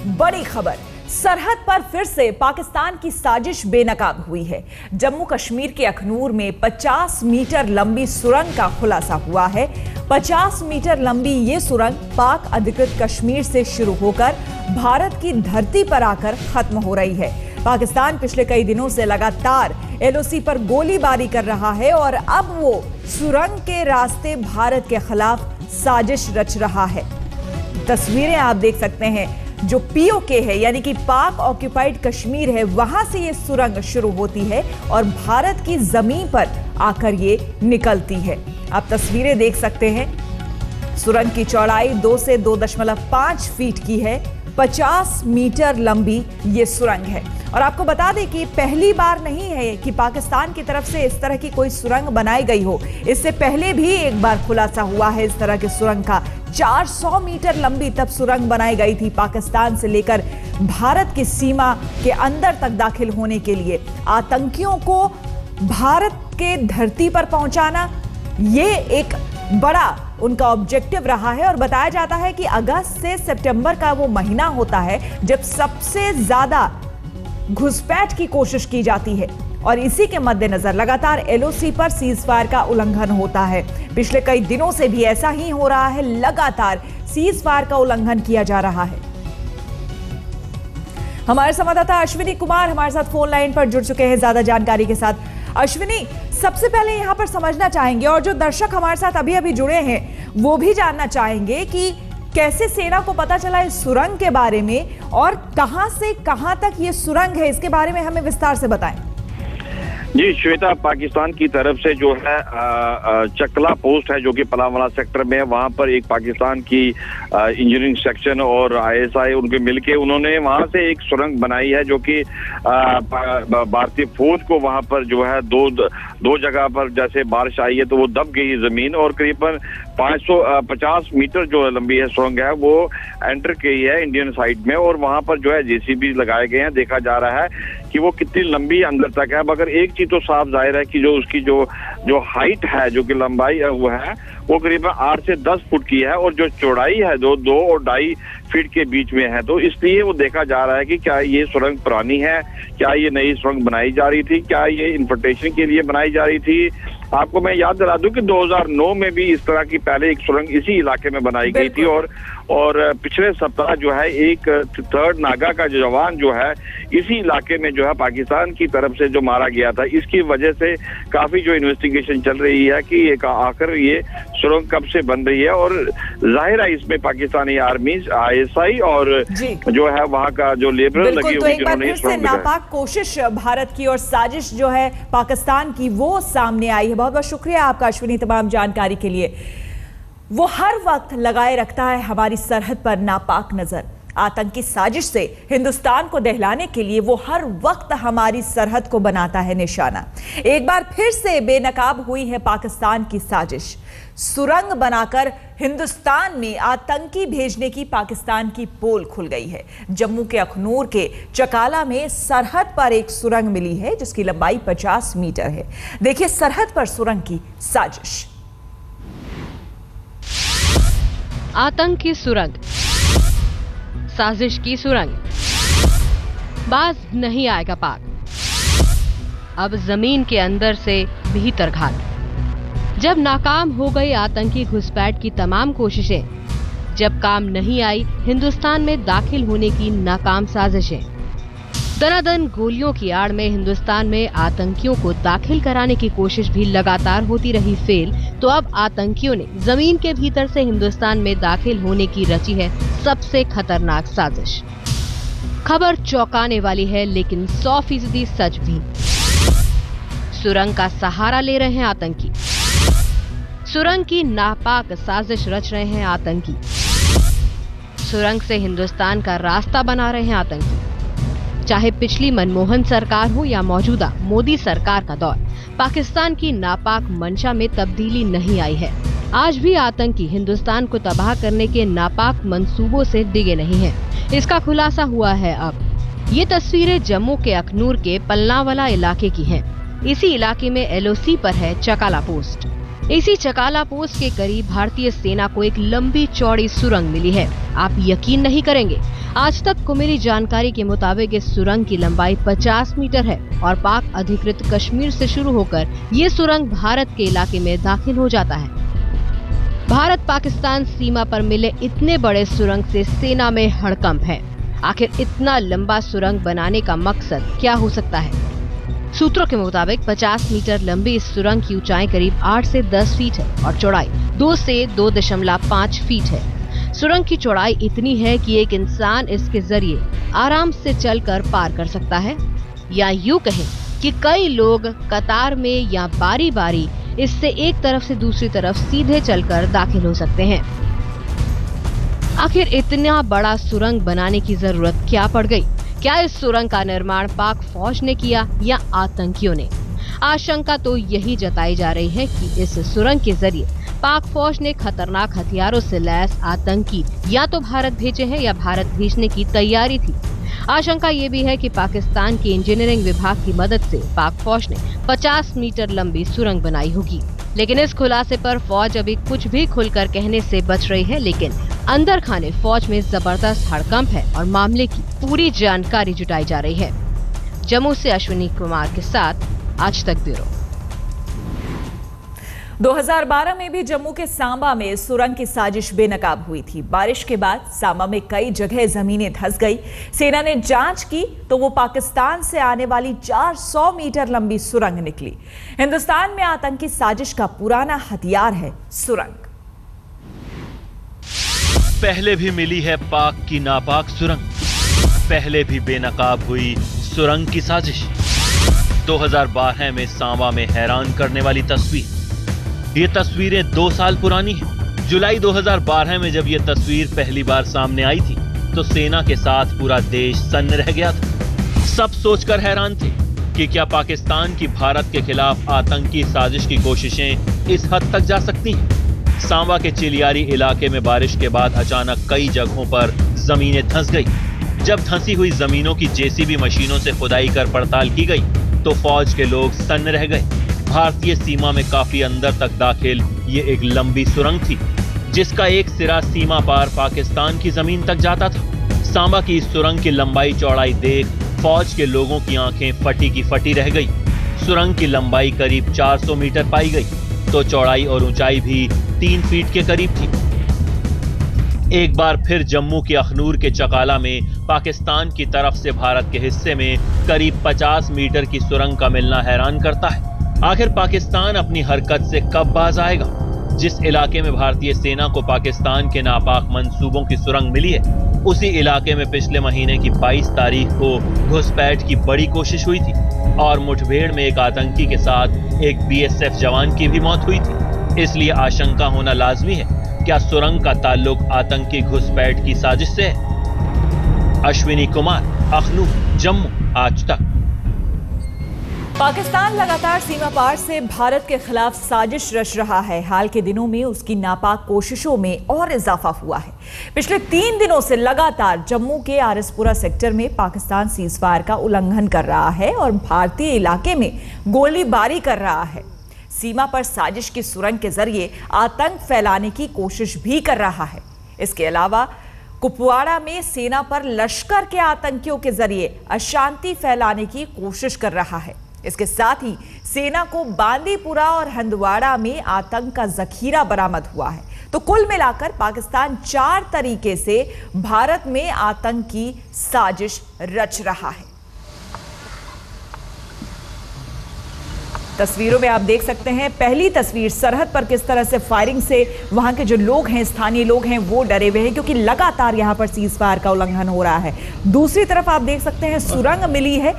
बड़ी खबर, सरहद पर फिर से पाकिस्तान की साजिश बेनकाब हुई है। जम्मू कश्मीर के अखनूर में 50 मीटर लंबी सुरंग का खुलासा हुआ है। 50 मीटर लंबी ये सुरंग पाक अधिकृत कश्मीर से शुरू होकर भारत की धरती पर आकर खत्म हो रही है। पाकिस्तान पिछले कई दिनों से लगातार एलओसी पर गोलीबारी कर रहा है और अब वो सुरंग के रास्ते भारत के खिलाफ साजिश रच रहा है। तस्वीरें आप देख सकते हैं, जो पीओके है यानी कि पाक ऑक्यूपाइड कश्मीर है, वहां से ये सुरंग शुरू होती है और भारत की जमीन पर आकर ये निकलती है। आप तस्वीरें देख सकते हैं, सुरंग की चौड़ाई 2 से 2.5 फीट की है। 50 मीटर लंबी ये सुरंग है और आपको बता दें कि पहली बार नहीं है कि पाकिस्तान की तरफ से इस तरह की कोई सुरंग बनाई गई हो। इससे पहले भी एक बार खुलासा हुआ है इस तरह की सुरंग का। 400 मीटर लंबी तब सुरंग बनाई गई थी पाकिस्तान से लेकर भारत की सीमा के अंदर तक दाखिल होने के लिए। आतंकियों को भारत के धरती पर पहुंचाना ये एक बड़ा उनका ऑब्जेक्टिव रहा है और बताया जाता है कि अगस्त से सितंबर का वो महीना होता है जब सबसे ज्यादा घुसपैठ की कोशिश की जाती है और इसी के मद्देनजर लगातार एलओसी पर सीजफायर का उल्लंघन होता है। पिछले कई दिनों से भी ऐसा ही हो रहा है, लगातार सीजफायर का उल्लंघन किया जा रहा है। हमारे संवाददाता अश्विनी कुमार हमारे साथ फोन लाइन पर जुड़ चुके हैं ज्यादा जानकारी के साथ। अश्विनी, सबसे पहले यहां पर समझना चाहेंगे और जो दर्शक हमारे साथ अभी अभी जुड़े हैं वो भी जानना चाहेंगे कि कैसे सेना को पता चला इस सुरंग के बारे में और कहां से कहां तक ये सुरंग है, इसके बारे में हमें विस्तार से बताएं। जी श्वेता, पाकिस्तान की तरफ से जो है चकला पोस्ट है जो कि पलामवाला सेक्टर में है, वहां पर एक पाकिस्तान की इंजीनियरिंग सेक्शन और आईएसआई उनके मिलके उन्होंने वहां से एक सुरंग बनाई है जो कि भारतीय फौज को वहां पर जो है दो जगह पर जैसे बारिश आई है तो वो दब गई जमीन और करीबन 550 मीटर जो लंबी है सुरंग है वो एंटर की है इंडियन साइड में और वहां पर जो है जेसीबी लगाए गए हैं। देखा जा रहा है कि वो कितनी लंबी अंदर तक है, मगर एक चीज तो साफ जाहिर है कि जो उसकी जो हाइट है, जो कि लंबाई है वो है वो करीबन 8 से 10 फुट की है और जो चौड़ाई है जो 2 और 2.5 फीट के बीच में है। तो इसलिए वो देखा जा रहा है कि क्या ये सुरंग पुरानी है, क्या ये नई सुरंग बनाई जा रही थी, क्या ये इंफिल्ट्रेशन के लिए बनाई जा रही थी। आपको मैं याद दिला दूं कि 2009 में भी इस तरह की पहले एक सुरंग इसी इलाके में बनाई गई थी और पिछले सप्ताह जो है एक 3rd नागा का जो जवान जो है इसी इलाके में जो है पाकिस्तान की तरफ से जो मारा गया था। इसकी वजह से काफी जो इन्वेस्टिगेशन चल रही है कि आखिर ये सुरंग कब से बन रही है और जाहिर है इसमें पाकिस्तानी आर्मी, आईएसआई और जो है वहाँ का जो लेबर लगी हुई जिन्होंने नापाक कोशिश भारत की और साजिश जो है पाकिस्तान की वो सामने आई है। बहुत बहुत शुक्रिया आपका अश्विनी तमाम जानकारी के लिए। वो हर वक्त लगाए रखता है हमारी सरहद पर नापाक नजर। आतंकी साजिश से हिंदुस्तान को दहलाने के लिए वो हर वक्त हमारी सरहद को बनाता है निशाना। एक बार फिर से बेनकाब हुई है पाकिस्तान की साजिश। सुरंग बनाकर हिंदुस्तान में आतंकी भेजने की पाकिस्तान की पोल खुल गई है। जम्मू के अखनूर के चकाला में सरहद पर एक सुरंग मिली है जिसकी लंबाई 50 मीटर है। देखिए सरहद पर सुरंग की साजिश। आतंक की सुरंग, साजिश की सुरंग, बाज नहीं आएगा पाक। अब जमीन के अंदर से भीतर घात। जब नाकाम हो गई आतंकी घुसपैठ की तमाम कोशिशें, जब काम नहीं आई हिंदुस्तान में दाखिल होने की नाकाम साजिशें, दनादन गोलियों की आड़ में हिंदुस्तान में आतंकियों को दाखिल कराने की कोशिश भी लगातार होती रही फेल, तो अब आतंकियों ने जमीन के भीतर से हिंदुस्तान में दाखिल होने की रची है सबसे खतरनाक साजिश। खबर चौंकाने वाली है लेकिन 100% सच भी। सुरंग का सहारा ले रहे हैं आतंकी, सुरंग की नापाक साजिश रच रहे हैं आतंकी, सुरंग से हिंदुस्तान का रास्ता बना रहे हैं आतंकी। चाहे पिछली मनमोहन सरकार हो या मौजूदा मोदी सरकार का दौर, पाकिस्तान की नापाक मंशा में तब्दीली नहीं आई है। आज भी आतंकी हिंदुस्तान को तबाह करने के नापाक मंसूबों से डिगे नहीं हैं। इसका खुलासा हुआ है अब। ये तस्वीरें जम्मू के अखनूर के पलनावाला इलाके की हैं। इसी इलाके में एलओसी पर है चकाला पोस्ट। इसी चकाला पोस्ट के करीब भारतीय सेना को एक लंबी चौड़ी सुरंग मिली है। आप यकीन नहीं करेंगे, आज तक को मिली जानकारी के मुताबिक इस सुरंग की लंबाई 50 मीटर है और पाक अधिकृत कश्मीर से शुरू होकर ये सुरंग भारत के इलाके में दाखिल हो जाता है। भारत पाकिस्तान सीमा पर मिले इतने बड़े सुरंग से सेना में हड़कंप है। आखिर इतना लंबा सुरंग बनाने का मकसद क्या हो सकता है? सूत्रों के मुताबिक 50 मीटर लंबी इस सुरंग की ऊंचाई करीब 8 से 10 फीट है और चौड़ाई 2 से 2.5 फीट है। सुरंग की चौड़ाई इतनी है कि एक इंसान इसके जरिए आराम से चलकर पार कर सकता है, या यूं कहें कि कई लोग कतार में या बारी बारी इससे एक तरफ से दूसरी तरफ सीधे चलकर दाखिल हो सकते हैं। आखिर इतना बड़ा सुरंग बनाने की जरूरत क्या पड़ गई? क्या इस सुरंग का निर्माण पाक फौज ने किया या आतंकियों ने? आशंका तो यही जताई जा रही है कि इस सुरंग के जरिए पाक फौज ने खतरनाक हथियारों से लैस आतंकी या तो भारत भेजे हैं या भारत भेजने की तैयारी थी। आशंका ये भी है कि पाकिस्तान के इंजीनियरिंग विभाग की मदद से पाक फौज ने 50 मीटर लंबी सुरंग बनाई होगी। लेकिन इस खुलासे पर फौज अभी कुछ भी खुलकर कहने से बच रही है, लेकिन अंदर खाने फौज में जबरदस्त हड़कंप है और मामले की पूरी जानकारी जुटाई जा रही है। जम्मू से अश्विनी कुमार के साथ आज तक ब्यूरो। 2012 में भी जम्मू के सांबा में सुरंग की साजिश बेनकाब हुई थी। बारिश के बाद सांबा में कई जगह जमीनें धंस गई। सेना ने जांच की तो वो पाकिस्तान से आने वाली 400 मीटर लंबी सुरंग निकली। हिंदुस्तान में आतंकी साजिश का पुराना हथियार है सुरंग। पहले भी मिली है पाक की नापाक सुरंग, पहले भी बेनकाब हुई सुरंग की साजिश। 2012 में सांबा में हैरान करने वाली तस्वीर। ये तस्वीरें 2 साल पुरानी हैं। जुलाई 2012 में जब ये तस्वीर पहली बार सामने आई थी तो सेना के साथ पूरा देश सन्न रह गया था। सब सोचकर हैरान थे कि क्या पाकिस्तान की भारत के खिलाफ आतंकी साजिश की कोशिशें इस हद तक जा सकती हैं। सांबा के चिलियारी इलाके में बारिश के बाद अचानक कई जगहों पर जमीनें धंस गई। जब धंसी हुई जमीनों की जेसीबी मशीनों से खुदाई कर पड़ताल की गई तो फौज के लोग सन्न रह गए। भारतीय सीमा में काफी अंदर तक दाखिल ये एक लंबी सुरंग थी जिसका एक सिरा सीमा पार पाकिस्तान की जमीन तक जाता था। सांबा की इस सुरंग की लंबाई चौड़ाई देख फौज के लोगों की आंखें फटी की फटी रह गई। सुरंग की लंबाई करीब 400 मीटर पाई गई तो चौड़ाई और ऊंचाई भी 3 फीट के करीब थी। एक बार फिर जम्मू के अखनूर के चकाला में पाकिस्तान की तरफ से भारत के हिस्से में करीब 50 मीटर की सुरंग का मिलना हैरान करता है। आखिर पाकिस्तान अपनी हरकत से कब बाज आएगा? जिस इलाके में भारतीय सेना को पाकिस्तान के नापाक मंसूबों की सुरंग मिली है उसी इलाके में पिछले महीने की 22 तारीख को घुसपैठ की बड़ी कोशिश हुई थी और मुठभेड़ में एक आतंकी के साथ एक बीएसएफ जवान की भी मौत हुई थी। इसलिए आशंका होना लाजमी है, क्या सुरंग का ताल्लुक आतंकी घुसपैठ की साजिश से है? अश्विनी कुमार, अखनूर, जम्मू, आज तक। पाकिस्तान लगातार सीमा पार से भारत के खिलाफ साजिश रच रहा है। हाल के दिनों में उसकी नापाक कोशिशों में और इजाफा हुआ है। पिछले 3 दिनों से लगातार जम्मू के आरएसपुरा सेक्टर में पाकिस्तान सीजफायर का उल्लंघन कर रहा है और भारतीय इलाके में गोलीबारी कर रहा है। सीमा पर साजिश की सुरंग के जरिए आतंक फैलाने की कोशिश भी कर रहा है। इसके अलावा कुपवाड़ा में सेना पर लश्कर के आतंकियों के जरिए अशांति फैलाने की कोशिश कर रहा है। इसके साथ ही सेना को बांदीपुरा और हंदवाड़ा में आतंक का जखीरा बरामद हुआ है। तो कुल मिलाकर पाकिस्तान 4 तरीके से भारत में आतंक की साजिश रच रहा है। तस्वीरों में आप देख सकते हैं, पहली तस्वीर सरहद पर किस तरह से फायरिंग से वहां के जो लोग हैं, स्थानीय लोग हैं, वो डरे हुए हैं क्योंकि लगातार यहां पर सीज फायर का उल्लंघन हो रहा है। दूसरी तरफ आप देख सकते हैं सुरंग मिली है,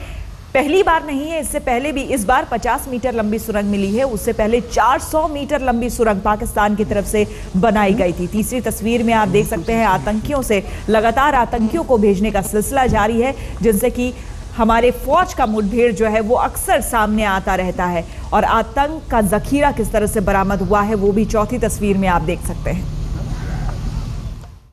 पहली बार नहीं है, इससे पहले भी इस बार 50 मीटर लंबी सुरंग मिली है। उससे पहले 400 मीटर लंबी सुरंग पाकिस्तान की तरफ से बनाई गई थी। तीसरी तस्वीर में आप देख सकते हैं आतंकियों से लगातार आतंकियों को भेजने का सिलसिला जारी है, जिनसे कि हमारे फौज का मुठभेड़ जो है वो अक्सर सामने आता रहता है और आतंक का जखीरा किस तरह से बरामद हुआ है वो भी चौथी तस्वीर में आप देख सकते हैं।